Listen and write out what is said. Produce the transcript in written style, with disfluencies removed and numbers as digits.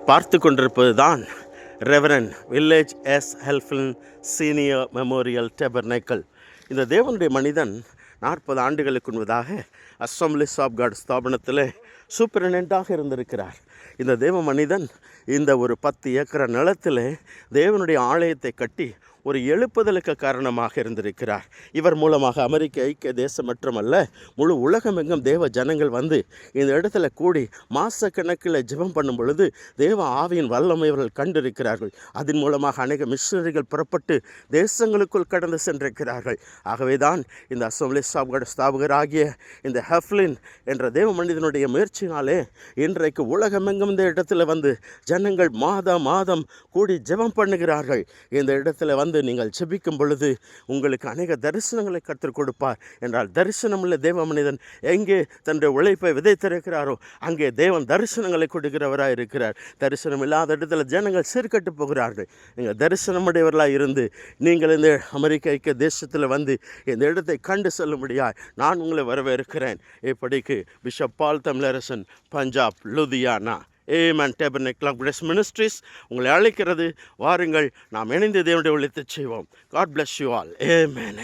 பார்த்து கொண்டிருப்பது தான் Reverend village S Helfin senior memorial tabernacle. இந்த தேவனுடைய மனிதன் 40 ஆண்டுகளுக்கு முன்பதாக அசம்பிளிஸ் ஆஃப் காட் ஸ்தாபனத்தில் சூப்பரிண்டென்ட்டாக இருந்திருக்கிறார். இந்த தேவ மனிதன் இந்த ஒரு 10 ஏக்கர் நிலத்தில் தேவனுடைய ஆலயத்தை கட்டி ஒரு எழுப்புதலுக்கு காரணமாக இருந்திருக்கிறார். இவர் மூலமாக அமெரிக்க ஐக்கிய தேசம் மட்டுமல்ல, முழு உலகமெங்கும் தேவ ஜனங்கள் வந்து இந்த இடத்துல கூடி மாசக்கணக்கில் ஜெபம் பண்ணும் பொழுது தேவ ஆவியின் வல்லமை இவர்கள் கண்டிருக்கிறார்கள். அதன் மூலமாக அநேக மிஷனரிகள் புறப்பட்டு தேசங்களுக்குள் கடந்து சென்றிருக்கிறார்கள். ஆகவே தான் இந்த அசம்பிளிஸ் ஆஃப் காட் ஸ்தாபகராகிய இந்த ஹெஃப்லின் என்ற தேவ மனிதனுடைய முயற்சினாலே இன்றைக்கு உலகமெங்கும் இந்த இடத்துல வந்து ஜனங்கள் மாதம் கூடி ஜெபம் பண்ணுகிறார்கள். இந்த இடத்துல வந்து நீங்கள் ஜெபிக்கும் பொழுது உங்களுக்கு அநேக தரிசனங்களை கற்றுக் கொடுப்பார் என்றால், தரிசனமுள்ள தேவ மனிதன் எங்கே தன்னுடைய உழைப்பை விதைத்திருக்கிறாரோ அங்கே தேவன் தரிசனங்களை கொடுக்கிறவராக இருக்கிறார். தரிசனம் இல்லாத இடத்துல ஜனங்கள் சீர்கட்டு போகிறார்கள். நீங்கள் தரிசனமுடையவர்களாக இருந்து நீங்கள் இந்த அமெரிக்க ஐக்கிய தேசத்தில் வந்து இந்த இடத்தை கண்டு செல்லும்படியாய் நான் உங்களை வரவேற்கிறேன். இப்படிக்கு bishop Paul Tamilarasan, Punjab, Ludhiana. Amen tabernacle of grace ministries உங்களை அழைக்கிறது. வாருங்கள், நாம் இணைந்து தேவனுடைய ஊழியத்தை செய்வோம். God bless you all. ஏமேன்.